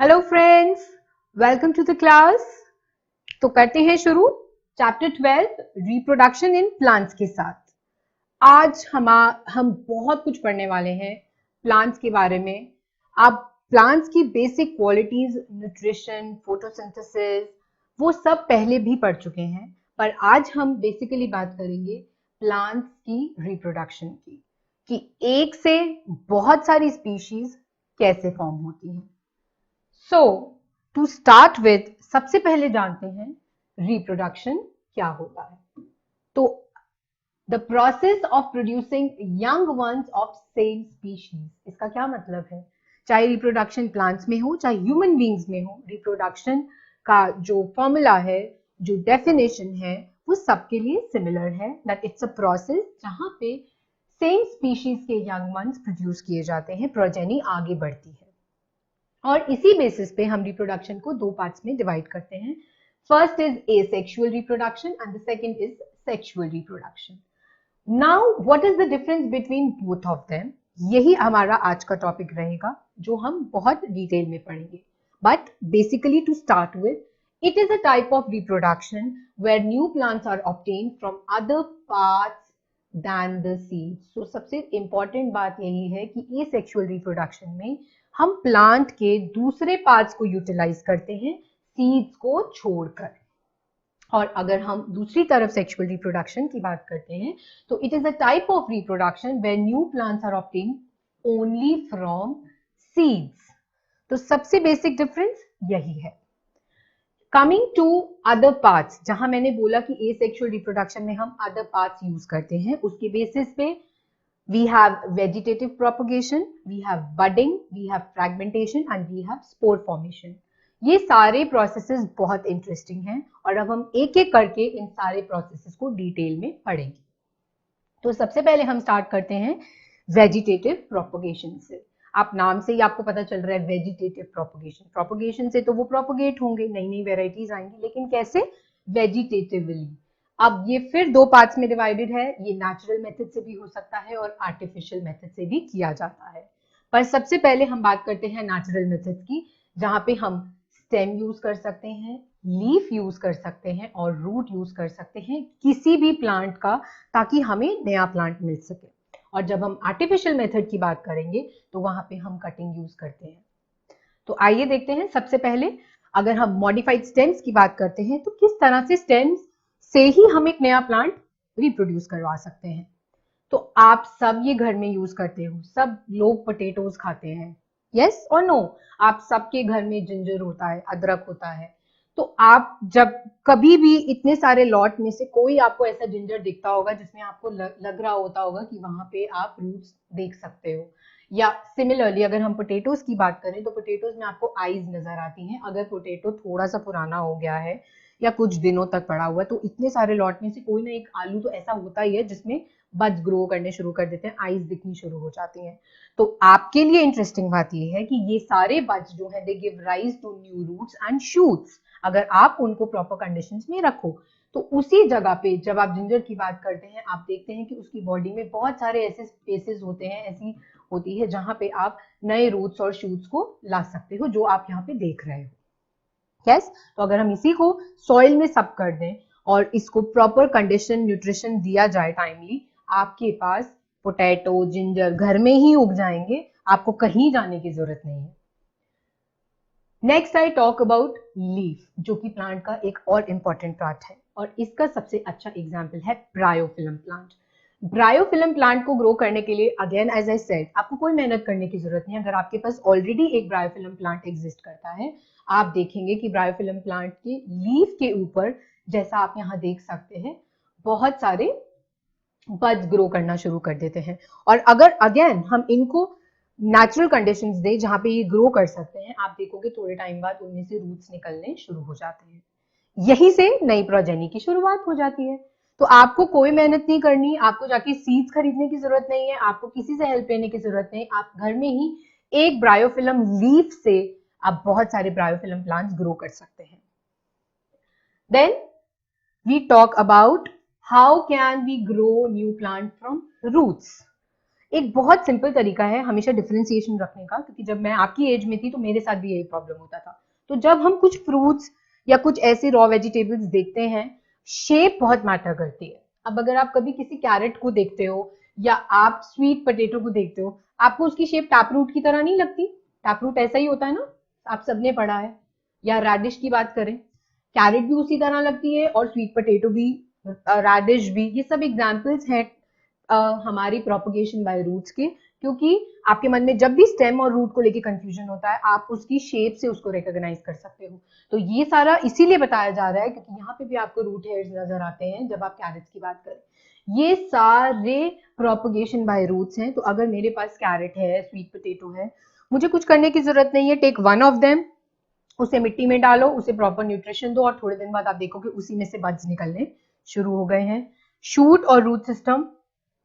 Hello friends, welcome to the class. तो करते हैं शुरू चैप्टर 12 रिप्रोडक्शन इन प्लांट्स के साथ। आज हम बहुत कुछ पढ़ने वाले हैं प्लांट्स के बारे में। आप प्लांट्स की बेसिक क्वालिटीज, न्यूट्रिशन, फोटोसिंथेसिस वो सब पहले भी पढ़ चुके हैं, पर आज हम बेसिकली बात करेंगे प्लांट्स की रिप्रोडक्शन की, कि एक से बहुत सारी स्पीशीज कैसे फॉर्म होती हैं। सो टू स्टार्ट विथ, सबसे पहले जानते हैं रिप्रोडक्शन क्या होता है। तो the process of producing young ones of same species, इसका क्या मतलब है? चाहे रिप्रोडक्शन प्लांट्स में हो चाहे ह्यूमन बींग्स में हो, रिप्रोडक्शन का जो फॉर्मूला है, जो डेफिनेशन है, वो सबके लिए सिमिलर है। दैट इट्स अ प्रोसेस जहां पे सेम स्पीशीज के यंग वंस प्रोड्यूस किए जाते हैं, प्रोजेनी आगे बढ़ती है। और इसी बेसिस पे हम रिप्रोडक्शन को दो पार्ट्स में डिवाइड करते हैं। First is asexual reproduction and the second is sexual reproduction. Now what is the difference between both of them? यही हमारा आज का टॉपिक रहेगा, जो हम बहुत डिटेल में पढ़ेंगे। But basically to start with, it is a type of reproduction where new plants are obtained from other parts than the seeds. So सबसे important बात यही है कि asexual reproduction में हम प्लांट के दूसरे पार्ट्स को यूटिलाइज करते हैं, सीड्स को छोड़कर। और अगर हम दूसरी तरफ सेक्सुअल रिप्रोडक्शन की बात करते हैं, तो it is a type of reproduction where new plants are obtained only from seeds. तो सबसे बेसिक डिफरेंस यही है। कमिंग टू अदर पार्ट्स, जहां मैंने बोला कि एसेक्सुअल रिप्रोडक्शन में हम अदर पार्ट्स यूज करते हैं, उसके बेसिस पे we have vegetative propagation, we have budding, we have fragmentation and we have spore formation. ये सारे प्रोसेसेस बहुत इंटरेस्टिंग हैं और अब हम एक एक करके इन सारे प्रोसेसेस को डिटेल में पढ़ेंगे। तो सबसे पहले हम स्टार्ट करते हैं वेजिटेटिव प्रोपगेशन से। आप नाम से ही आपको पता चल रहा है वेजिटेटिव प्रोपगेशन। प्रोपगेशन से तो वो प्रोपगेट होंगे, नई नई वेराइटीज आएंगी, लेकिन कैसे? वेजिटेटिवली। अब ये फिर दो पार्ट्स में डिवाइडेड है। ये नेचुरल मेथड से भी हो सकता है और आर्टिफिशियल मेथड से भी किया जाता है। पर सबसे पहले हम बात करते हैं नेचुरल मेथड की, जहां पे हम स्टेम यूज कर सकते हैं, लीफ यूज कर सकते हैं और रूट यूज कर सकते हैं किसी भी प्लांट का, ताकि हमें नया प्लांट मिल सके। और जब हम आर्टिफिशियल मेथड की बात करेंगे तो वहां पे हम कटिंग यूज करते हैं। तो आइए देखते हैं। सबसे पहले अगर हम मॉडिफाइड स्टेम्स की बात करते हैं, तो किस तरह से स्टेम्स से ही हम एक नया प्लांट रिप्रोड्यूस करवा सकते हैं। तो आप सब ये घर में यूज करते हो, सब लोग पोटैटोज खाते हैं, यस और नो? आप सबके घर में जिंजर होता है, अदरक होता है। तो आप जब कभी भी इतने सारे लॉट में से कोई आपको ऐसा जिंजर दिखता होगा जिसमें आपको लग रहा होता होगा कि वहां पे आप रूट्स देख सकते हो। या सिमिलरली अगर हम पोटैटोज की बात करें, तो पोटैटोज में आपको आईज नजर आती हैं। अगर पोटैटो थोड़ा सा पुराना हो गया है या कुछ दिनों तक पड़ा हुआ है, तो इतने सारे लॉट में से कोई ना एक आलू तो ऐसा होता ही है जिसमें बड्स ग्रो करने शुरू कर देते हैं, आईज दिखनी शुरू हो जाती हैं। तो आपके लिए इंटरेस्टिंग बात यह है कि ये सारे बड्स जो है, they give rise to new roots and shoots, अगर आप उनको प्रॉपर कंडीशंस में रखो। तो उसी जगह पे जब आप जिंजर की बात करते हैं, आप देखते हैं कि उसकी बॉडी में बहुत सारे ऐसे स्पेसेस होते हैं, ऐसी होती है जहां पे आप नए रूट्स और शूट्स को ला सकते हो, जो आप यहाँ पे देख रहे हो। यस, तो अगर हम इसी को सॉइल में सब कर दें और इसको प्रॉपर कंडीशन, न्यूट्रिशन दिया जाए टाइमली, आपके पास पोटैटो, जिंजर घर में ही उग जाएंगे, आपको कहीं जाने की जरूरत नहीं है। Next I talk about leaf, जो कि प्लांट का एक और इंपॉर्टेंट पार्ट है, और इसका सबसे अच्छा एग्जाम्पल है ब्रायोफिलम प्लांट। ब्रायोफिलम प्लांट को ग्रो करने के लिए, अगेन एज आई सेड, आपको कोई मेहनत करने की जरूरत नहीं है। अगर आपके पास ऑलरेडी एक ब्रायोफिलम प्लांट एग्जिस्ट करता है, आप देखेंगे कि ब्रायोफिलम प्लांट के लीफ के ऊपर, जैसा आप यहाँ देख सकते हैं, बहुत सारे बड्स ग्रो करना शुरू कर देते हैं। और अगर अगेन हम इनको नेचुरल कंडीशंस दे जहां पे ये ग्रो कर सकते हैं, आप देखोगे थोड़े टाइम बाद उनमें से रूट्स निकलने शुरू हो जाते हैं। यहीं से नई प्रोजेनी की शुरुआत हो जाती है। तो आपको कोई मेहनत नहीं करनी, आपको जाके सीड्स खरीदने की जरूरत नहीं है, आपको किसी से हेल्प लेने की जरूरत नहीं। आप घर में ही एक ब्रायोफिलम लीफ से आप बहुत सारे ब्रायोफिलम प्लांट्स ग्रो कर सकते हैं। Then we talk about how can we grow new plant from roots. एक बहुत सिंपल तरीका है हमेशा डिफरेंशिएशन रखने का, क्योंकि जब मैं आपकी एज में थी तो मेरे साथ भी यही प्रॉब्लम होता था। तो जब हम कुछ फ्रूट्स या कुछ ऐसे रॉ वेजिटेबल्स देखते हैं, शेप बहुत मैटर करती है। अब अगर आप कभी किसी कैरेट को देखते हो या आप स्वीट पोटैटो को देखते हो, आपको उसकी शेप टैपरूट की तरह नहीं लगती? टैपरूट ऐसा ही होता है ना, आप सबने पढ़ा है। या रेडिश की बात करें, कैरेट भी उसी तरह लगती है और स्वीट पोटैटो भी, रेडिश भी। ये सब एग्जाम्पल्स हैं हमारी प्रोपगेशन बाय रूट्स के, क्योंकि आपके मन में जब भी स्टेम और रूट को लेके कंफ्यूजन होता है, आप उसकी शेप से उसको रिकॉग्नाइज कर सकते हो। तो ये सारा इसीलिए बताया जा रहा है क्योंकि यहाँ पे भी आपको रूट हेयर्स नजर आते हैं जब आप कैरेट्स की बात करें। ये सारे प्रोपगेशन बाय रूट्स हैं। तो अगर मेरे पास कैरेट है, स्वीट पोटैटो है, मुझे कुछ करने की जरूरत नहीं है। टेक वन ऑफ देम, उसे मिट्टी में डालो, उसे प्रॉपर न्यूट्रिशन दो और थोड़े दिन बाद आप देखोगे उसी में से बड्स निकलने शुरू हो गए हैं। शूट और रूट सिस्टम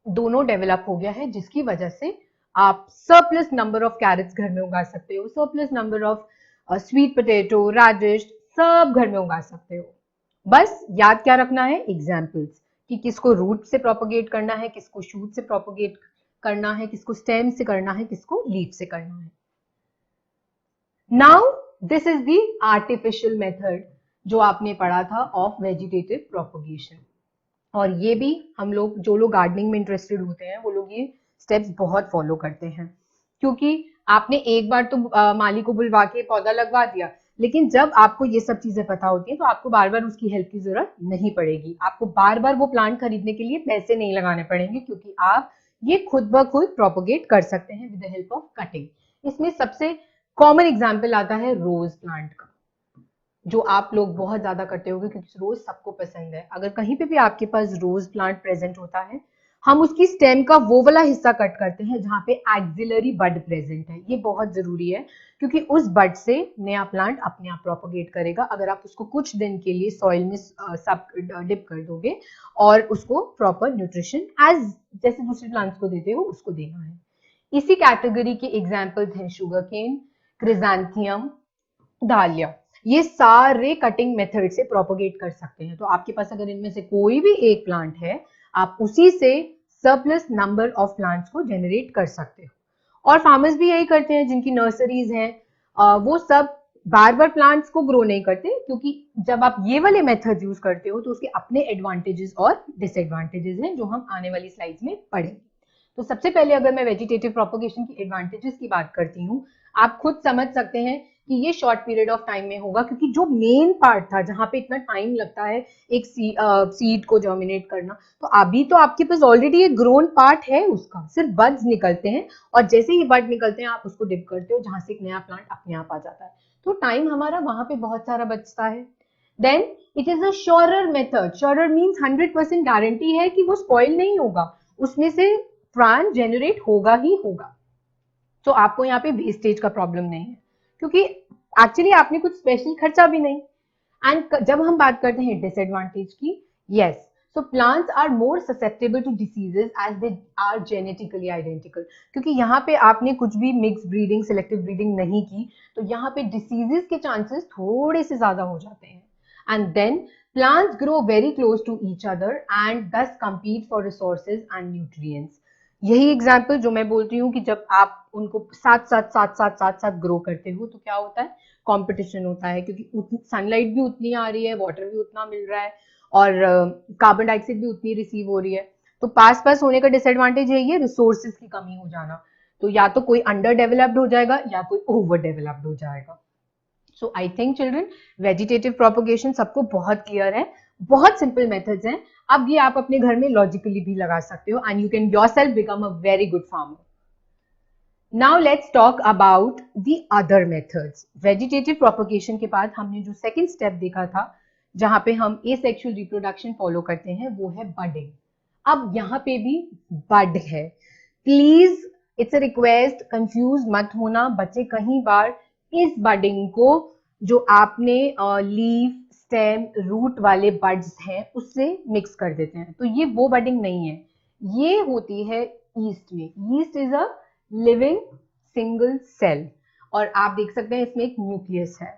दोनों डेवलप हो गया है, जिसकी वजह से आप सरप्लस नंबर ऑफ कैरेट्स घर में उगा सकते हो, surplus number of sweet potato, radish सब घर में उगा सकते हो। बस याद क्या रखना है, एग्जाम्पल्स, कि किसको रूट से प्रोपोगेट करना है, किसको शूट से प्रोपोगेट करना है, किसको स्टेम से करना है, किसको लीफ से करना है। Now this is the artificial method जो आपने पढ़ा था ऑफ वेजिटेटिव प्रोपोगेशन। और ये भी हम लोग, जो लोग गार्डनिंग में इंटरेस्टेड होते हैं, वो लोग ये स्टेप्स बहुत फॉलो करते हैं, क्योंकि आपने एक बार तो माली को बुलवा के पौधा लगवा दिया, लेकिन जब आपको ये सब चीजें पता होती हैं तो आपको बार बार उसकी हेल्प की जरूरत नहीं पड़ेगी। आपको बार बार वो प्लांट खरीदने के लिए पैसे नहीं लगाने पड़ेंगे, क्योंकि आप ये खुद ब खुद प्रोपोगेट कर सकते हैं with the help of cutting. इसमें सबसे कॉमन एग्जाम्पल आता है रोज प्लांट का, जो आप लोग बहुत ज्यादा करते होंगे क्योंकि रोज सबको पसंद है। अगर कहीं पे भी आपके पास रोज प्लांट प्रेजेंट होता है, हम उसकी स्टेम का वो वाला हिस्सा कट करते हैं जहां पे एक्सिलरी बड प्रेजेंट है। ये बहुत जरूरी है क्योंकि उस बड से नया प्लांट अपने आप प्रोपोगेट करेगा, अगर आप उसको कुछ दिन के लिए सॉइल में सब डिप कर दोगे और उसको प्रॉपर न्यूट्रिशन एज जैसे दूसरे प्लांट्स को देते हो उसको देना है। इसी कैटेगरी के एग्जाम्पल्स हैं शुगर केन, क्रिजांथियम, डालिया। ये सारे कटिंग मेथड से प्रोपोगेट कर सकते हैं। तो आपके पास अगर इनमें से कोई भी एक प्लांट है, आप उसी से सरप्लस नंबर ऑफ प्लांट्स को जनरेट कर सकते हो। और फार्मर्स भी यही करते हैं जिनकी नर्सरीज हैं, वो सब बार बार प्लांट्स को ग्रो नहीं करते, क्योंकि जब आप ये वाले मेथड यूज करते हो तो उसके अपने एडवांटेजेस और डिसएडवांटेजेस हैं, जो हम आने वाली स्लाइड्स में पढ़ेंगे। तो सबसे पहले अगर मैं वेजिटेटिव प्रोपोगेशन की एडवांटेजेस की बात करती हूँ, आप खुद समझ सकते हैं कि ये शॉर्ट पीरियड ऑफ टाइम में होगा, क्योंकि जो मेन पार्ट था जहां पे इतना टाइम लगता है एक सीड को जर्मिनेट करना, तो अभी तो आपके पास ऑलरेडी एक ग्रोन पार्ट है, उसका सिर्फ बड्स निकलते हैं और जैसे ही बड निकलते हैं आप उसको डिप करते हो, जहां से एक नया प्लांट अपने आप आ जाता है। तो टाइम हमारा वहां पे बहुत सारा बचता है। Then it is a surer method. Surer means 100% guarantee है कि वो स्पॉइल नहीं होगा, उसमें से प्लांट जेनरेट होगा ही होगा। तो आपको यहाँ पे वेस्टेज का प्रॉब्लम नहीं है, क्योंकि एक्चुअली आपने कुछ स्पेशल खर्चा भी नहीं। एंड जब हम बात करते हैं डिसएडवांटेज की, yes, so plants are more susceptible to diseases as they are genetically identical. क्योंकि यहाँ पे आपने कुछ भी मिक्स ब्रीडिंग, सिलेक्टिव ब्रीडिंग नहीं की, तो यहाँ पे डिसीजेस के चांसेस थोड़े से ज्यादा हो जाते हैं। And then plants grow very close to each other and thus compete for resources and nutrients. यही एग्जाम्पल जो मैं बोलती हूँ कि जब आप उनको साथ साथ ग्रो करते हो तो क्या होता है, कंपटीशन होता है, क्योंकि सनलाइट भी उतनी आ रही है, वाटर भी उतना मिल रहा है और कार्बन डाइऑक्साइड भी उतनी रिसीव हो रही है। तो पास पास होने का डिसएडवांटेज यही है, रिसोर्सेज की कमी हो जाना। तो या तो कोई अंडर डेवलप्ड हो जाएगा या कोई ओवर डेवलप्ड हो जाएगा। So I think children, vegetative propagation सबको बहुत क्लियर है, बहुत सिंपल मेथड्स हैं। अब ये आप अपने घर में लॉजिकली भी लगा सकते हो and you can yourself become a very good farmer. Now let's talk about the other methods. Vegetative propagation के बाद हमने जो सेकंड स्टेप देखा था, जहां पे हम एसेक्सुअल रिप्रोडक्शन फॉलो करते हैं, वो है बडिंग। अब यहाँ पे भी बड है, please it's a request, confuse मत होना बच्चे। कहीं बार इस बडिंग को जो आपने लीफ, स्टेम, रूट वाले बड्स हैं उससे मिक्स कर देते हैं, तो ये वो बडिंग नहीं है, ये होती है ईस्ट में। Yeast is a living single cell और आप देख सकते हैं इसमें एक न्यूक्लियस है।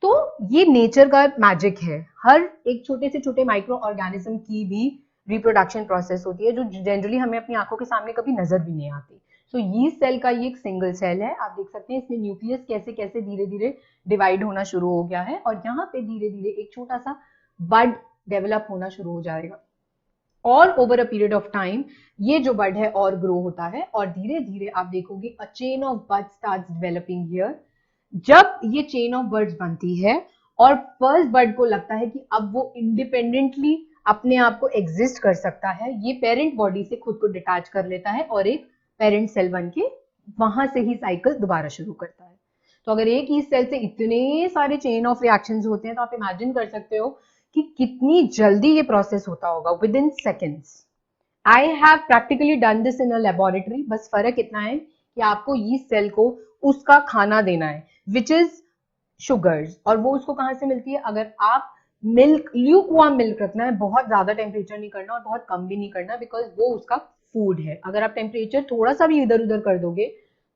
तो ये नेचर का मैजिक है, हर एक छोटे से छोटे माइक्रो ऑर्गेनिज्म की भी रिप्रोडक्शन प्रोसेस होती है जो जनरली हमें अपनी आंखों के सामने कभी नजर भी नहीं आती। सो यीस्ट सेल का ये एक सिंगल सेल है। आप देख सकते हैं इसमें न्यूक्लियस कैसे कैसे धीरे धीरे डिवाइड होना शुरू हो गया है और यहाँ पे धीरे धीरे एक छोटा सा बड डेवलप होना शुरू हो जाएगा और over a period of time ये जो बड है और ग्रो होता है और धीरे धीरे आप देखोगे a chain of bud starts developing here. जब ये चेन ऑफ बर्ड्स बनती है और फर्स्ट बर्ड को लगता है कि अब वो इंडिपेंडेंटली अपने आप को एग्जिस्ट कर सकता है, ये पेरेंट बॉडी से खुद को डिटैच कर लेता है और एक पेरेंट सेल बन के वहां से ही साइकिल दोबारा शुरू करता है। तो अगर एक ही सेल से इतने सारे चेन ऑफ रिएक्शंस होते हैं तो आप इमेजिन कर सकते हो कि कितनी जल्दी ये प्रोसेस होता होगा, with in seconds. I have practically done this in a laboratory. बस फर्क इतना है कि आपको यीस्ट सेल को उसका खाना देना है विच इज शुगर्स, और वो उसको कहां से मिलती है? अगर आप मिल्क, ल्यूकवार्म मिल्क रखना है, बहुत ज्यादा टेम्परेचर नहीं करना और बहुत कम भी नहीं करना, बिकॉज वो उसका फूड है। अगर आप टेम्परेचर थोड़ा सा भी इधर उधर कर दोगे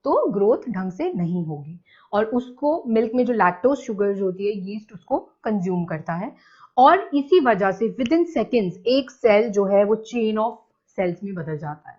तो ग्रोथ ढंग से नहीं होगी और उसको मिल्क में जो लैक्टोज शुगर्स होती है यीस्ट उसको कंज्यूम करता है और इसी वजह से विद इन सेकेंड्स एक सेल जो है वो चेन ऑफ सेल्स में बदल जाता है,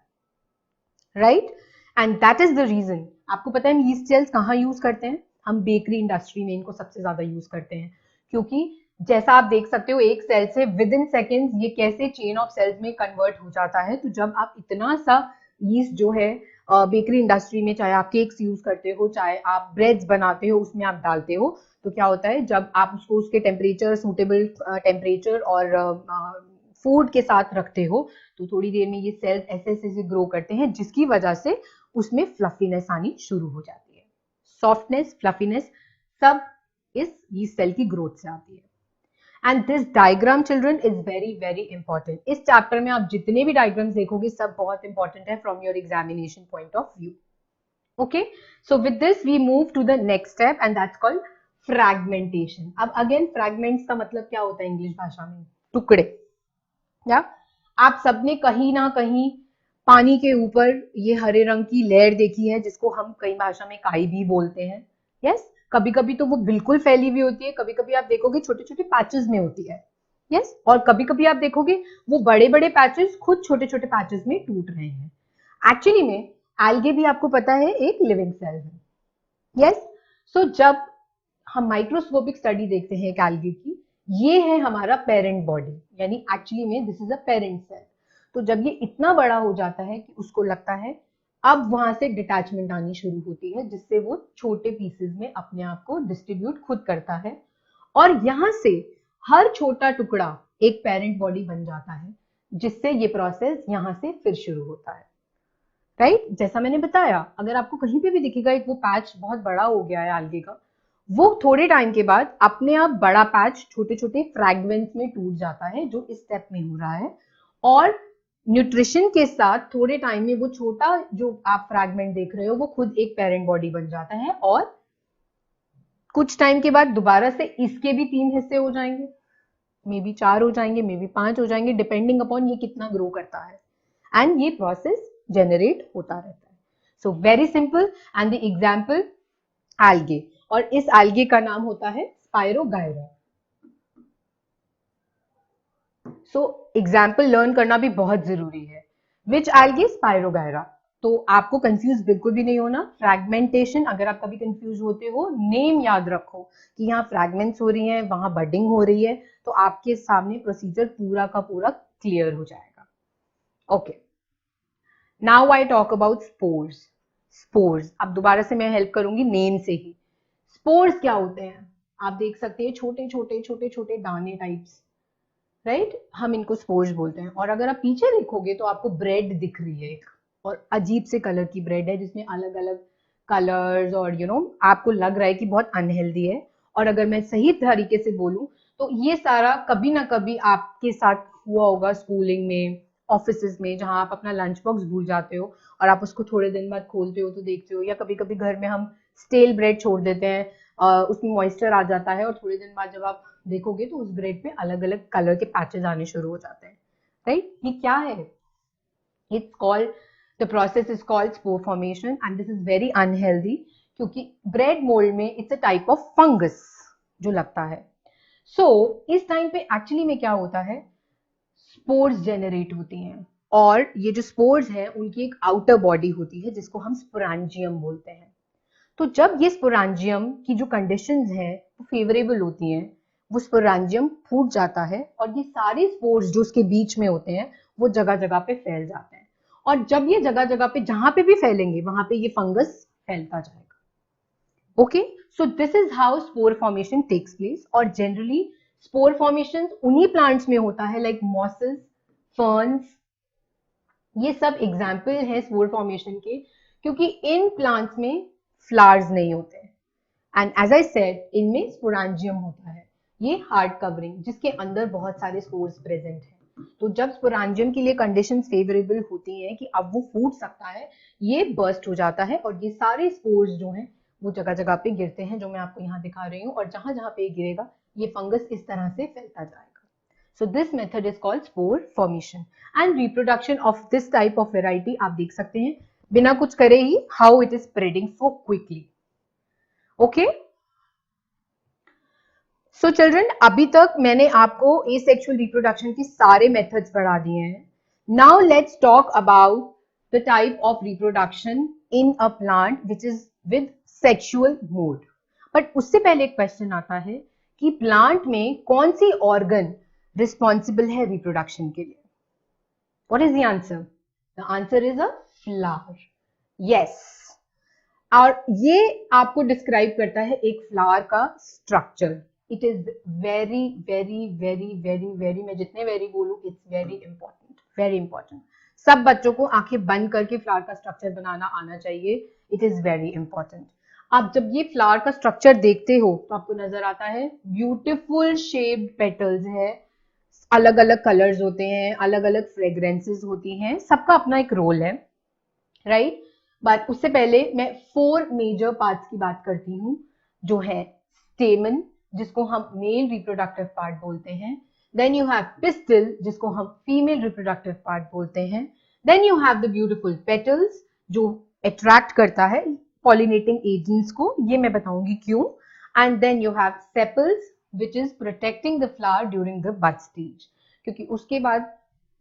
right? And that is the reason. आपको पता है हम यीस्ट सेल्स कहाँ यूज करते हैं? हम बेकरी इंडस्ट्री में इनको सबसे ज्यादा यूज करते हैं, क्योंकि जैसा आप देख सकते हो एक सेल से विद इन सेकेंड्स ये कैसे चेन ऑफ सेल्स में कन्वर्ट हो जाता है। तो जब आप इतना सा यीस्ट जो है बेकरी इंडस्ट्री में, चाहे आप केक्स यूज करते हो, चाहे आप ब्रेड्स बनाते हो, उसमें आप डालते हो, तो क्या होता है जब आप उसको उसके टेम्परेचर, सूटेबल टेम्परेचर और फूड के साथ रखते हो तो थोड़ी देर में ये सेल्स ऐसे ऐसे ग्रो करते हैं जिसकी वजह से उसमें फ्लफीनेस आनी शुरू हो जाती है। सॉफ्टनेस, फ्लफीनेस सब इस यीस्ट सेल की ग्रोथ से आती है। And this diagram children is very very important. इस चैप्टर में आप जितने भी डायग्राम्स देखोगे सब बहुत इंपॉर्टेंट है from your examination point of view. Okay, so with this we move to the next step and that's called fragmentation. अब अगेन फ्रैगमेंट्स का मतलब क्या होता है इंग्लिश भाषा में? टुकड़े। या आप सबने कहीं ना कहीं पानी के ऊपर ये हरे रंग की लेयर देखी है जिसको हम कई भाषा में काई भी बोलते हैं। यस, कभी कभी तो वो बिल्कुल फैली हुई होती है, कभी कभी आप देखोगे छोटे छोटे पैचेस में होती है। यस, और कभी कभी आप देखोगे वो बड़े बड़े पैचेस खुद छोटे छोटे पैचेस में टूट रहे हैं। एक्चुअली में एल्गे भी आपको पता है एक लिविंग सेल है। यस, सो जब हम माइक्रोस्कोपिक स्टडी देखते हैं एक एल्गे की, ये है हमारा पेरेंट बॉडी, यानी एक्चुअली में this is a parent cell. तो जब ये इतना बड़ा हो जाता है कि उसको लगता है अब वहां से डिटैचमेंट आनी शुरू होती है, जिससे वो छोटे पीसेस में अपने आप को डिस्ट्रीब्यूट खुद करता है और यहां से हर छोटा टुकड़ा एक पेरेंट बॉडी बन जाता है, जिससे ये प्रोसेस यहां से फिर शुरू होता है, राइट? जैसा मैंने बताया, अगर आपको कहीं पे भी दिखेगा एक वो पैच बहुत बड़ा हो गया है एल्गे का, वो थोड़े टाइम के बाद अपने आप बड़ा पैच छोटे छोटे फ्रैगमेंट्स में टूट जाता है, जो इस स्टेप में हो रहा है। और न्यूट्रिशन के साथ थोड़े टाइम में वो छोटा जो आप फ्रैगमेंट देख रहे हो वो खुद एक पेरेंट बॉडी बन जाता है और कुछ टाइम के बाद दोबारा से इसके भी 3 हिस्से हो जाएंगे, मे बी 4 हो जाएंगे, मे बी 5 हो जाएंगे, डिपेंडिंग अपॉन ये कितना ग्रो करता है। एंड ये प्रोसेस जनरेट होता रहता है। So very simple and the example algae, और इस एल्गे का नाम होता है स्पायरोगायरा। सो एग्जाम्पल लर्न करना भी बहुत जरूरी है। विच एल्गे? स्पायरोगायरा। तो आपको कंफ्यूज बिल्कुल भी नहीं होना। फ्रैगमेंटेशन, अगर आप कभी कंफ्यूज होते हो, नेम याद रखो कि यहाँ फ्रैगमेंट्स हो रही हैं, वहां बडिंग हो रही है, तो आपके सामने प्रोसीजर पूरा का पूरा क्लियर हो जाएगा। Okay, now I talk about spores. Spores, अब दोबारा से मैं हेल्प करूंगी नेम से ही। स्पोर्स क्या होते हैं? आप देख सकते हैं छोटे छोटे छोटे छोटे दाने टाइप्स, राइट? हम इनको स्पोर्स बोलते हैं। और अगर आप पीछे देखोगे तो आपको ब्रेड दिख रही है एक, और अजीब से कलर की ब्रेड है जिसमें अलग अलग कलर्स और आपको लग रहा है कि बहुत अनहेल्दी है। और अगर मैं सही तरीके से बोलूं तो ये सारा कभी ना कभी आपके साथ हुआ होगा स्कूलिंग में, ऑफिस में, जहां आप अपना लंच बॉक्स भूल जाते हो और आप उसको थोड़े दिन बाद खोलते हो तो देखते हो, या कभी कभी घर में हम स्टेल ब्रेड छोड़ देते हैं, उसमें मॉइस्चर आ जाता है और थोड़े दिन बाद जब आप देखोगे तो उस ब्रेड पे अलग अलग कलर के पैचेस आने शुरू हो जाते हैं, राइट? ये क्या है? It's called, the process is called spore formation and this is very unhealthy, क्योंकि ब्रेड मोल्ड में it's a type of fungus जो लगता है। सो इस टाइम पे एक्चुअली में क्या होता है, स्पोर्स जेनरेट होती हैं, और ये जो स्पोर्स हैं उनकी एक आउटर बॉडी होती है जिसको हम स्पोरांजियम बोलते हैं। तो जब ये स्पोरांजियम की जो कंडीशंस हैं वो फेवरेबल होती हैं, वो स्पोरांजियम फूट जाता है और ये सारे स्पोर्स जो उसके बीच में होते हैं वो जगह जगह पे फैल जाते हैं, और जब ये जगह जगह पे जहां पे भी फैलेंगे वहां पे ये फंगस फैलता जाएगा। Okay, so this is how spore formation takes place. और जनरली स्पोर फॉर्मेशन उन्हीं प्लांट्स में होता है लाइक मॉसेस, फर्न्स, ये सब एग्जाम्पल है स्पोर फॉर्मेशन के, क्योंकि इन प्लांट्स में फ्लावर्स नहीं होते हैं। एंड एज आई सेड, इनमें स्पोरांजियम होता है, ये हार्ड कवरिंग जिसके अंदर बहुत सारे स्पोर्स प्रेजेंट हैं। तो जब स्पोरांजियम के लिए कंडीशंस फेवरेबल होती हैं कि अब वो फूट सकता है, ये बर्स्ट हो जाता है और ये सारे स्पोर्स जो हैं वो जगह जगह पे गिरते हैं, जो मैं आपको यहाँ दिखा रही हूँ, और जहां जहां पे गिरेगा ये फंगस इस तरह से फैलता जाएगा। So this method is called spore formation and reproduction of this type of variety आप देख सकते हैं बिना कुछ करे ही how it is spreading so quickly. Okay? So children, अभी तक मैंने आपको asexual reproduction की सारे methods पढ़ा दिए हैं. Now let's talk about the type of reproduction in a plant which is with sexual mode. But उससे पहले एक question आता है कि प्लांट में कौन सी ऑर्गन रिस्पॉन्सिबल है रिप्रोडक्शन के लिए? What is the answer? The answer is a flower. Yes. और ये आपको डिस्क्राइब करता है एक फ्लावर का structure. It is very very very very very, मैं जितने वेरी बोलूं it's very important, very important. सब बच्चों को आंखें बंद करके फ्लावर का स्ट्रक्चर बनाना आना चाहिए. It is very important. आप जब ये फ्लावर का स्ट्रक्चर देखते हो तो आपको नजर आता है ब्यूटीफुल शेप्ड पेटल्स है, अलग अलग कलर्स होते हैं, अलग अलग फ्रेग्रेंसेस होती हैं, सबका अपना एक रोल है, राइट? बट उससे पहले मैं 4 मेजर पार्ट्स की बात करती हूँ, जो है स्टेमन जिसको हम मेल रिप्रोडक्टिव पार्ट बोलते हैं, देन यू हैव पिस्टिल जिसको हम फीमेल रिप्रोडक्टिव पार्ट बोलते हैं, then you have the beautiful petals जो अट्रैक्ट करता है पॉलिनेटिंग एजेंट्स को, ये मैं बताऊंगी क्यों, and then you have sepals which is protecting the flower during the bud stage, क्योंकि उसके बाद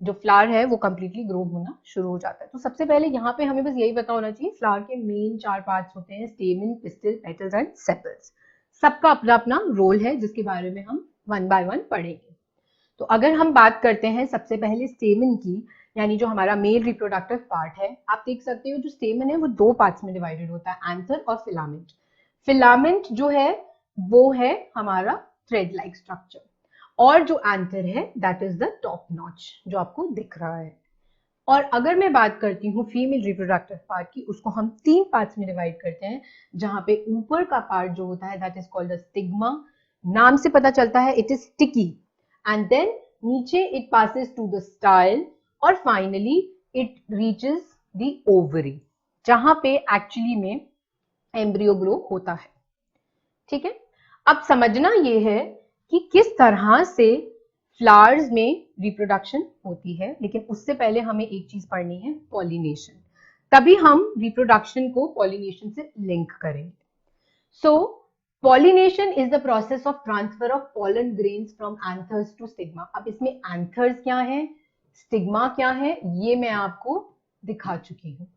जो फ्लावर है वो कंप्लीटली ग्रो होना शुरू हो जाता है. तो सबसे पहले यहाँ पे हमें बस यही पता होना चाहिए फ्लावर के मेन 4 पार्ट्स होते हैं, स्टेमन, पिस्टिल, पेटल्स एंड सेपल्स. सबका अपना अपना रोल है जिसके बारे में हम 1 by 1 पढ़ेंगे. तो अगर हम बात करते हैं सबसे पहले स्टेमन की, यानी जो हमारा मेल रिप्रोडक्टिव पार्ट है, आप देख सकते हो जो स्टेमन है वो 2 पार्ट्स में डिवाइडेड होता है, एंथर और फिलामेंट. फिलामेंट जो है वो है हमारा थ्रेड लाइक स्ट्रक्चर, और जो एंथर है that is the top notch जो आपको दिख रहा है. और अगर मैं बात करती हूँ फीमेल रिप्रोडक्टिव पार्ट की, उसको हम 3 पार्ट्स में डिवाइड करते हैं, जहां पे ऊपर का पार्ट जो होता है that is called the stigma, नाम से पता चलता है it is sticky, and then नीचे it passes to the style, और finally it reaches the ovary जहां पे एक्चुअली में एम्ब्रियो ग्रो होता है. ठीक है, अब समझना ये है कि किस तरह से फ्लावर्स में रिप्रोडक्शन होती है, लेकिन उससे पहले हमें एक चीज पढ़नी है, पॉलिनेशन. तभी हम रिप्रोडक्शन को पॉलिनेशन से लिंक करेंगे. So pollination is the process of transfer of pollen grains from anthers to stigma. अब इसमें एंथर्स क्या है, स्टिग्मा क्या है, ये मैं आपको दिखा चुकी हूँ.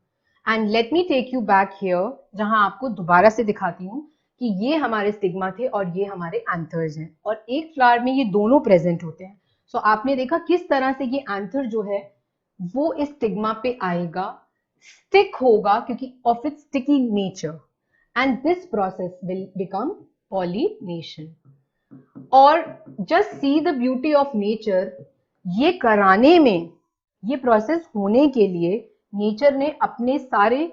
And let me take you back here, जहां आपको दोबारा से दिखाती हूँ कि ये हमारे स्टिग्मा थे और ये हमारे एंथर्स हैं, और एक फ्लावर में ये दोनों प्रेजेंट होते हैं. सो आपने देखा किस तरह से ये एंथर जो है वो इस स्टिग्मा पे आएगा, स्टिक होगा क्योंकि of its sticky nature, and this process will become pollination. और just see the beauty of nature, ये कराने में, ये प्रोसेस होने के लिए नेचर ने अपने सारे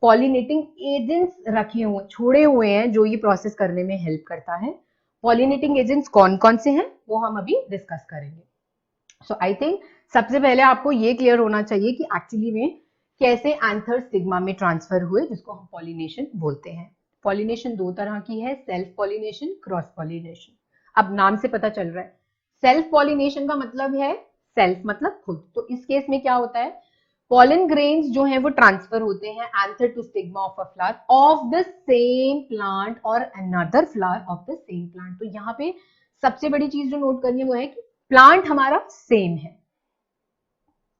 पॉलिनेटिंग एजेंट्स रखे हुए, छोड़े हुए हैं, जो ये प्रोसेस करने में हेल्प करता है. पॉलिनेटिंग एजेंट्स कौन कौन से हैं वो हम अभी डिस्कस करेंगे. सो आई थिंक सबसे पहले आपको ये क्लियर होना चाहिए कि एक्चुअली में कैसे एंथर स्टिग्मा में ट्रांसफर हुए, जिसको हम पॉलिनेशन बोलते हैं. पॉलिनेशन 2 तरह की है, सेल्फ पॉलिनेशन, क्रॉस पॉलिनेशन. अब नाम से पता चल रहा है, सेल्फ पॉलिनेशन का मतलब है सेल्फ मतलब खुद. तो इस केस में क्या होता है, pollen grains जो हैं वो ट्रांसफर होते हैं anther to stigma of a flower of the same plant or another flower of the same plant. तो यहाँ पे सबसे बड़ी चीज जो नोट करनी है वो है कि प्लांट हमारा सेम है,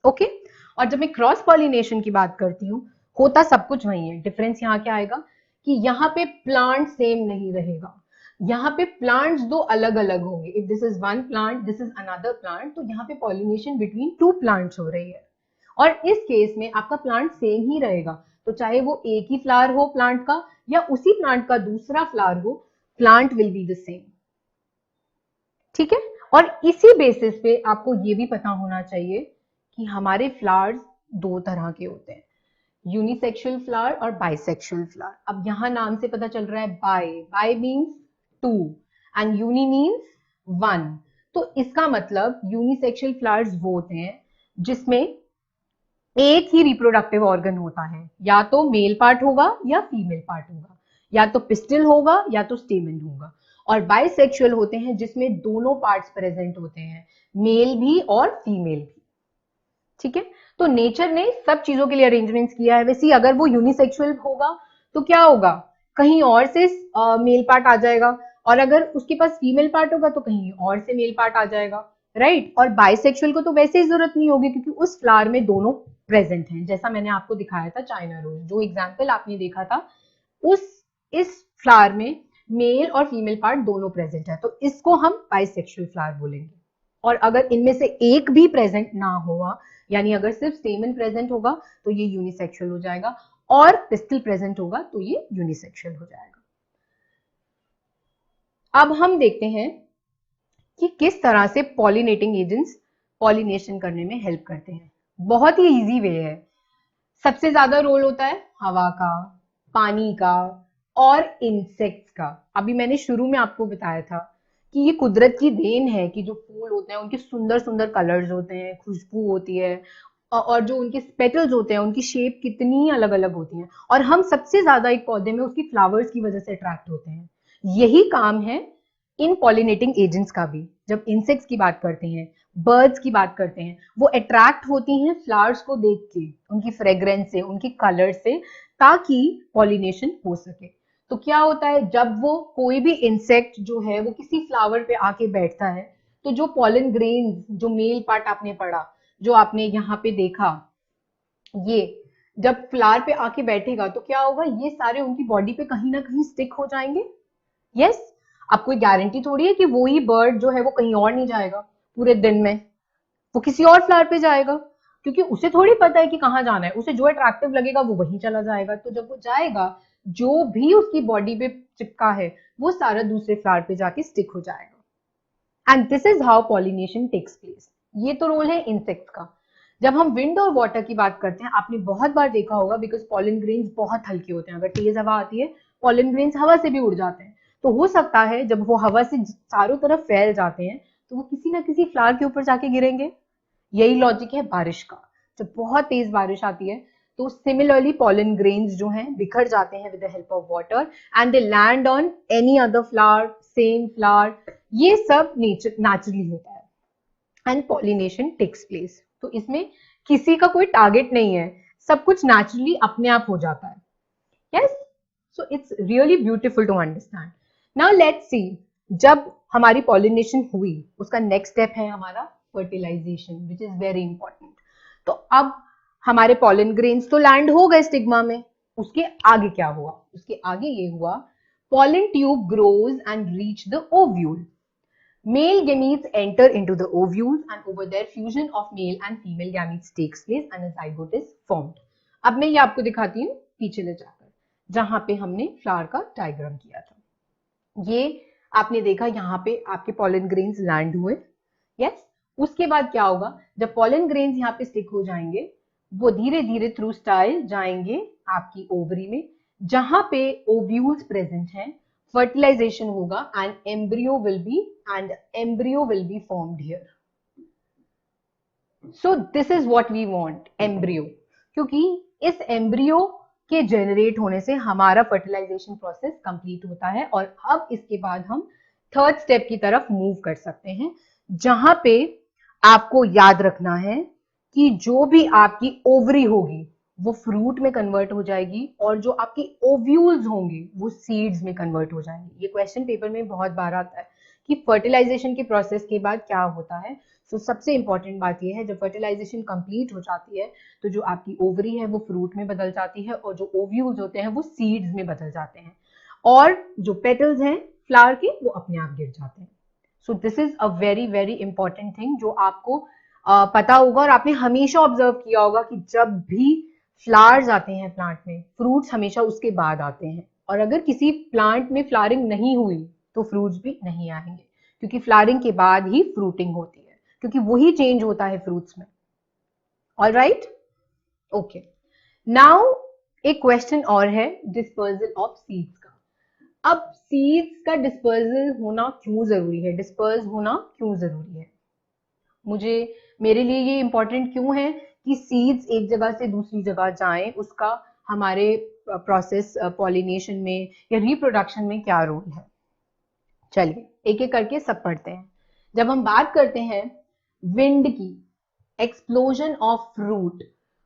ओके। और जब मैं क्रॉस पॉलिनेशन की बात करती हूँ, होता सब कुछ वही है। डिफरेंस यहाँ क्या आएगा कि यहाँ पे प्लांट सेम नहीं रहेगा, यहाँ पे प्लांट्स दो अलग अलग होंगे। If this is one plant, this is another plant, तो यहाँ पे पॉलिनेशन बिटवीन टू प्लांट्स हो रही है। और इस केस में आपका प्लांट सेम ही रहेगा, तो चाहे वो एक ही फ्लावर हो प्लांट का या उसी प्लांट का दूसरा फ्लावर हो, plant will be the same. ठीक है। और इसी बेसिस पे आपको ये भी पता होना चाहिए कि हमारे फ्लावर्स दो तरह के होते हैं, यूनिसेक्सुअल फ्लावर और बाइसेक्सुअल फ्लावर। अब यहां नाम से पता चल रहा है bi means two and uni means one. तो इसका मतलब यूनिसेक्सुअल फ्लावर्स वो होते हैं जिसमें एक ही रिप्रोडक्टिव ऑर्गन होता है, या तो मेल पार्ट होगा या फीमेल पार्ट होगा, या तो पिस्टिल होगा या तो स्टेमन होगा। और बाइसेक्सुअल होते हैं जिसमें दोनों पार्ट्स प्रेजेंट होते हैं, मेल भी और फीमेल भी। ठीक है। तो नेचर ने सब चीजों के लिए अरेंजमेंट्स किया है। वैसे अगर वो यूनिसेक्सुअल होगा तो क्या होगा, कहीं और से मेल पार्ट आ जाएगा, और अगर उसके पास फीमेल पार्ट होगा तो कहीं और से मेल पार्ट आ जाएगा, राइट। और बाइसेक्सुअल को तो वैसे ही जरूरत नहीं होगी क्योंकि उस फ्लावर में दोनों प्रेजेंट हैं, जैसा मैंने आपको दिखाया था चाइना रोज, जो एग्जाम्पल आपने देखा था, इस फ्लावर में मेल और फीमेल पार्ट दोनों प्रेजेंट है, तो इसको हम बाइसेक्सुअल फ्लावर बोलेंगे। और अगर इनमें से एक भी प्रेजेंट ना हुआ, यानी अगर सिर्फ स्टेमन प्रेजेंट होगा तो ये यूनिसेक्सुअल हो जाएगा, और पिस्टिल प्रेजेंट होगा तो ये यूनिसेक्सुअल हो जाएगा। अब हम देखते हैं कि किस तरह से पॉलिनेटिंग एजेंट्स पॉलिनेशन करने में हेल्प करते हैं। बहुत ही इजी वे है। सबसे ज्यादा रोल होता है हवा का, पानी का और इंसेक्ट्स का। अभी मैंने शुरू में आपको बताया था कि ये कुदरत की देन है कि जो फूल होते हैं उनके सुंदर सुंदर कलर्स होते हैं, खुशबू होती है, और जो उनके पेटल्स होते हैं उनकी शेप कितनी अलग अलग होती है, और हम सबसे ज्यादा एक पौधे में उसकी फ्लावर्स की वजह से अट्रैक्ट होते हैं। यही काम है इन पॉलिनेटिंग एजेंट्स का भी। जब इंसेक्ट्स की बात करते हैं, बर्ड्स की बात करते हैं, वो अट्रैक्ट होती हैं फ्लावर्स को देख के, उनकी फ्रेग्रेंस से, उनके कलर से, ताकि पॉलिनेशन हो सके। तो क्या होता है, जब वो कोई भी इंसेक्ट जो है वो किसी फ्लावर पे आके बैठता है, तो जो पॉलन ग्रेन्स, जो मेल पार्ट आपने पढ़ा, जो आपने यहाँ पे देखा, ये जब फ्लावर पे आके बैठेगा तो क्या होगा, ये सारे उनकी बॉडी पे कहीं ना कहीं स्टिक हो जाएंगे। यस। अब कोई गारंटी थोड़ी है कि वो ही बर्ड जो है वो कहीं और नहीं जाएगा पूरे दिन में, वो किसी और फ्लावर पे जाएगा, क्योंकि उसे थोड़ी पता है कि कहाँ जाना है। उसे जो अट्रैक्टिव लगेगा वो वहीं चला जाएगा। तो जब वो जाएगा, जो भी उसकी बॉडी पे चिपका है वो सारा दूसरे फ्लावर पे जाके स्टिक हो जाएगा। And this is how pollination takes place. ये तो रोल है इंसेक्ट्स का। जब हम विंड और वाटर की बात करते हैं, आपने बहुत बार देखा होगा, बिकॉज पॉलन ग्रेन्स बहुत हल्के होते हैं, अगर तेज हवा आती है पॉलन ग्रेन्स हवा से भी उड़ जाते हैं। तो हो सकता है जब वो हवा से चारों तरफ फैल जाते हैं तो वो किसी ना किसी फ्लावर के ऊपर जाके गिरेंगे। यही लॉजिक है बारिश का। जब बहुत तेज बारिश आती है तो सिमिलरली पॉलन ग्रेन्स जो हैं बिखर जाते हैं with the help of water, and they land on any other flower, same flower. ये सब नेचुरली होता है एंड पॉलिनेशन टेक्स प्लेस। तो इसमें किसी का कोई टारगेट नहीं है, सब कुछ नेचुरली अपने आप हो जाता है। Yes. So it's really beautiful to understand. Now let's see, जब हमारी पॉलिनेशन हुई, उसका नेक्स्ट स्टेप है हमारा fertilisation, which is very important. तो अब हमारे पॉलन ग्रेन्स तो लैंड हो गए स्टिग्मा में, उसके आगे क्या हुआ, उसके आगे ये हुआ, pollen tube grows and reach the ovule. Male gametes enter into the ovules and over there fusion of male and female gametes takes place and a zygote is formed. अब मैं ये आपको दिखाती हूँ पीछे ले जाकर, जहां पे हमने फ्लावर का डायग्राम किया था। ये आपने देखा, यहाँ पे आपके पॉलन ग्रेन्स लैंड हुए। यस। उसके बाद क्या होगा, जब पॉलन ग्रेन्स यहाँ पे स्टिक हो जाएंगे, वो धीरे धीरे थ्रू स्टाइल जाएंगे आपकी ओवरी में, जहां पे ओव्यूल्स प्रेजेंट हैं। फर्टिलाइजेशन होगा and embryo will be formed here. So this is what we want, embryo, क्योंकि इस एम्ब्रियो के जनरेट होने से हमारा फर्टिलाइजेशन प्रोसेस कंप्लीट होता है। और अब इसके बाद हम थर्ड स्टेप की तरफ मूव कर सकते हैं, जहां पे आपको याद रखना है कि जो भी आपकी ओवरी होगी वो फ्रूट में कन्वर्ट हो जाएगी, और जो आपकी ओव्यूल्स होंगे वो सीड्स में कन्वर्ट हो जाएंगे। ये क्वेश्चन पेपर में बहुत बार आता है कि फर्टिलाइजेशन के प्रोसेस के बाद क्या होता है। तो सबसे इंपॉर्टेंट बात यह है, जब फर्टिलाइजेशन कंप्लीट हो जाती है तो जो आपकी ओवरी है वो फ्रूट में बदल जाती है और जो ओव्यूल्स होते हैं वो सीड्स में बदल जाते हैं और जो पेटल्स हैं फ्लावर के वो अपने आप गिर जाते हैं। सो this is a very very important thing जो आपको पता होगा और आपने हमेशा ऑब्जर्व किया होगा कि जब भी फ्लावर्स आते हैं प्लांट में, फ्रूट्स हमेशा उसके बाद आते हैं, और अगर किसी प्लांट में फ्लावरिंग नहीं हुई तो फ्रूट्स भी नहीं आएंगे, क्योंकि फ्लावरिंग के बाद ही फ्रूटिंग होती है, क्योंकि वही चेंज होता है फ्रूट्स में। Alright, okay. नाउ एक क्वेश्चन और है डिस्पर्सल ऑफ सीड्स का। अब सीड्स का डिस्पर्सल होना क्यों जरूरी है, डिस्पर्स होना क्यों जरूरी है? मेरे लिए ये इंपॉर्टेंट क्यों है कि सीड्स एक जगह से दूसरी जगह जाएं, उसका हमारे प्रोसेस पॉलिनेशन में या रिप्रोडक्शन में क्या रोल है? चलिए एक एक करके सब पढ़ते हैं। जब हम बात करते हैं विंड की, एक्सप्लोजन ऑफ फ्रूट,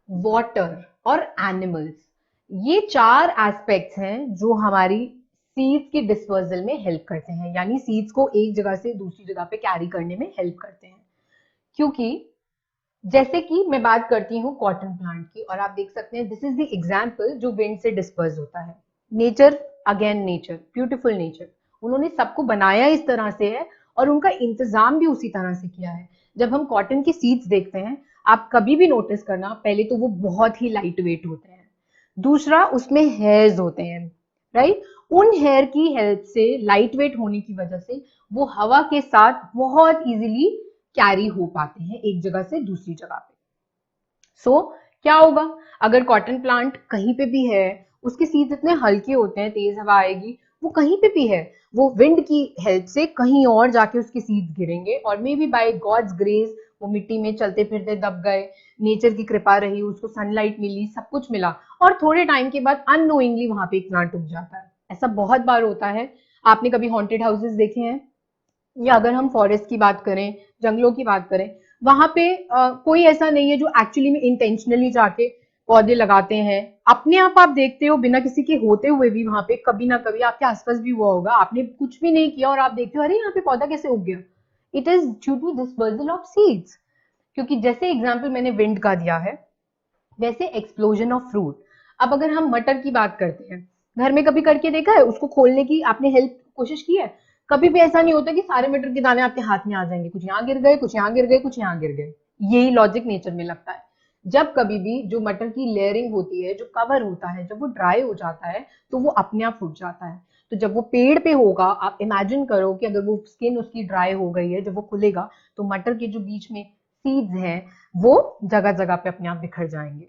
वाटर और एनिमल्स, ये 4 एस्पेक्ट्स हैं जो हमारी सीड्स के डिस्पर्सल में हेल्प करते हैं, यानी सीड्स को एक जगह से दूसरी जगह पे कैरी करने में हेल्प करते हैं। क्योंकि जैसे कि मैं बात करती हूँ कॉटन प्लांट की, और आप देख सकते हैं दिस इज द एग्जांपल जो विंड से डिस्पर्स होता है। Nature, again nature, beautiful nature, उन्होंने सबको बनाया इस तरह से है और उनका इंतजाम भी उसी तरह से किया है। जब हम कॉटन की सीड्स देखते हैं, आप कभी भी नोटिस करना, पहले तो वो बहुत ही लाइट वेट होते हैं, दूसरा उसमें हेयर्स होते हैं, राइट? उन हेयर की हेल्प से, लाइट वेट होने की वजह से वो हवा के साथ बहुत इजीली कैरी हो पाते हैं एक जगह से दूसरी जगह पे। सो क्या होगा अगर कॉटन प्लांट कहीं पे भी है, उसके सीड्स इतने हल्के होते हैं, तेज हवा आएगी, वो कहीं पे भी है, वो विंड की हेल्प से कहीं और जाके उसके सीड्स गिरेंगे और may be by God's grace वो मिट्टी में चलते फिरते दब गए, नेचर की कृपा रही, उसको सनलाइट मिली, सब कुछ मिला, और थोड़े टाइम के बाद अननोइंगली वहां पे एक प्लांट उग जाता है। ऐसा बहुत बार होता है। आपने कभी हॉन्टेड हाउसेस देखे हैं, या अगर हम फॉरेस्ट की बात करें, जंगलों की बात करें, वहां पे कोई ऐसा नहीं है जो एक्चुअली में इंटेंशनली जाके पौधे लगाते हैं। अपने आप देखते हो बिना किसी के होते हुए भी वहां पे कभी ना कभी आपके आसपास भी हुआ होगा, आपने कुछ भी नहीं किया और आप देखते हो अरे यहाँ पे पौधा कैसे उग गया। It is due to dispersal of seeds. क्योंकि जैसे एग्जाम्पल मैंने विंड का दिया है, वैसे एक्सप्लोजन ऑफ फ्रूट। अब अगर हम मटर की बात करते हैं, घर में कभी करके देखा है, उसको खोलने की आपने हेल्प कोशिश की है? कभी भी ऐसा नहीं होता कि सारे मटर के दाने आपके हाथ में आ जाएंगे, कुछ यहाँ गिर गए, कुछ यहाँ गिर गए, कुछ यहाँ गिर गए। यही लॉजिक नेचर में लगता है। जब कभी भी जो मटर की लेयरिंग होती है, जो कवर होता है, जब वो ड्राई हो जाता है तो वो अपने आप फूट जाता है। तो जब वो पेड़ पे होगा, आप इमेजिन करो कि अगर वो स्किन उसकी ड्राई हो गई है, जब वो खुलेगा तो मटर के जो बीच में सीड्स हैं वो जगह जगह पे अपने आप बिखर जाएंगे।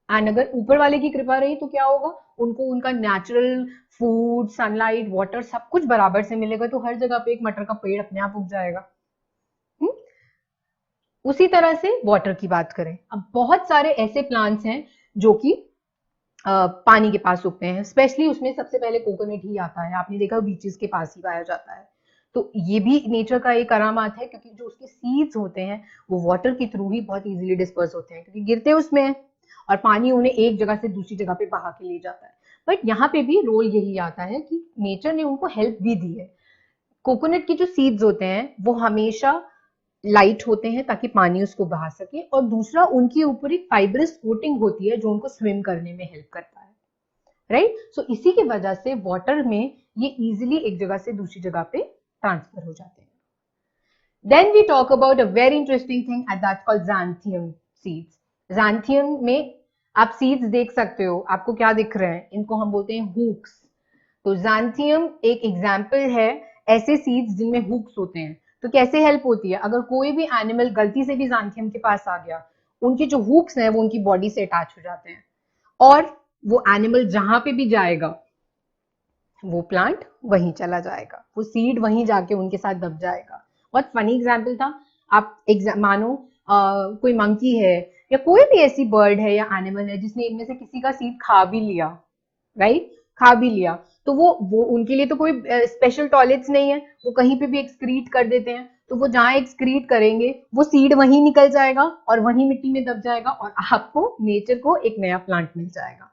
एंड अगर ऊपर वाले की कृपा रही तो क्या होगा, उनको उनका नेचुरल फूड, सनलाइट, वाटर सब कुछ बराबर से मिलेगा, तो हर जगह पे एक मटर का पेड़ अपने आप उग जाएगा। उसी तरह से वाटर की बात करें, अब बहुत सारे ऐसे प्लांट्स हैं जो कि पानी के पास उगते हैं, स्पेशली उसमें सबसे पहले कोकोनट ही आता है। आपने देखा बीचेस के पास ही पाया जाता है। तो ये भी नेचर का एक करामात है, क्योंकि जो उसके सीड्स होते हैं वो वाटर के थ्रू ही बहुत इजीली डिस्पर्स होते हैं, क्योंकि गिरते उसमें है और पानी उन्हें एक जगह से दूसरी जगह पे बहा के ले जाता है। बट यहाँ पे भी रोल यही आता है कि नेचर ने उनको हेल्प भी दी है। कोकोनट के जो सीड्स होते हैं वो हमेशा लाइट होते हैं ताकि पानी उसको बहा सके, और दूसरा उनके ऊपर एक फाइब्रस कोटिंग होती है जो उनको स्विम करने में हेल्प करता है, राइट? सो इसी की वजह से वाटर में ये इजीली एक जगह से दूसरी जगह पे ट्रांसफर हो जाते हैं। Then we talk about a very interesting thing and that's called xanthium seeds. Xanthium में आप सीड्स देख सकते हो, आपको क्या दिख रहे हैं? इनको हम बोलते हैं हुक्स। तो ज़ैंथियम एक एग्जाम्पल है ऐसे सीड्स जिनमें हुक्स होते हैं। तो कैसे हेल्प होती है, अगर कोई भी एनिमल गलती से भी ज़ैंथियम के पास आ गया, उनके जो हुक्स हैं वो उनकी बॉडी से अटैच हो जाते हैं, और वो एनिमल जहां पे भी जाएगा वो प्लांट वहीं चला जाएगा, वो सीड वहीं जाके उनके साथ दब जाएगा। बहुत फनी एग्जाम्पल था। आप मानो कोई मंकी है या कोई भी ऐसी बर्ड है या एनिमल है जिसने इनमें से किसी का सीड खा भी लिया, राइट? खा भी लिया, तो वो उनके लिए तो कोई स्पेशल टॉयलेट्स नहीं है, वो कहीं पे भी एक्सक्रीट कर देते हैं। तो वो जहां एक्सक्रीट करेंगे वो सीड वहीं निकल जाएगा और वहीं मिट्टी में दब जाएगा, और आपको, नेचर को, एक नया प्लांट मिल जाएगा।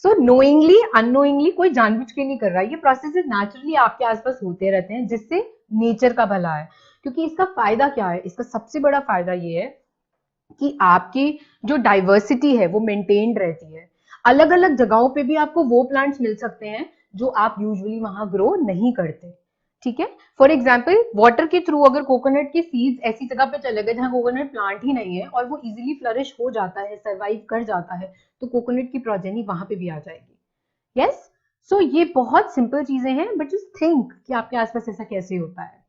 सो नोइंगली अननोइंगली कोई जानबूझ के नहीं कर रहा है, ये प्रोसेसेस नेचुरली आपके आसपास होते रहते हैं जिससे नेचर का भला है। क्योंकि इसका फायदा क्या है, इसका सबसे बड़ा फायदा ये है कि आपकी जो डाइवर्सिटी है वो मेंटेन्ड रहती है। अलग अलग जगहों पे भी आपको वो प्लांट्स मिल सकते हैं जो आप यूजुअली वहां ग्रो नहीं करते। ठीक है, फॉर एग्जाम्पल वाटर के थ्रू अगर कोकोनट के सीड्स ऐसी जगह पे चले गए जहां कोकोनट प्लांट ही नहीं है और वो इजीली फ्लरिश हो जाता है, सर्वाइव कर जाता है, तो कोकोनट की प्रोजेनी वहां पे भी आ जाएगी। यस, सो ये बहुत सिंपल चीजें हैं, बट जस्ट थिंक कि आपके आसपास ऐसा कैसे होता है,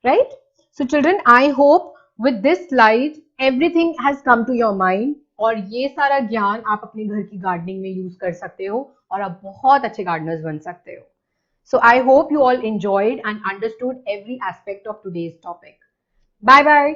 right? So children, I hope with this slide everything has come to your mind, और ये सारा ज्ञान आप अपने घर की गार्डनिंग में यूज कर सकते हो और आप बहुत अच्छे गार्डनर्स बन सकते हो। So I hope you all enjoyed and understood every aspect of today's topic. Bye bye.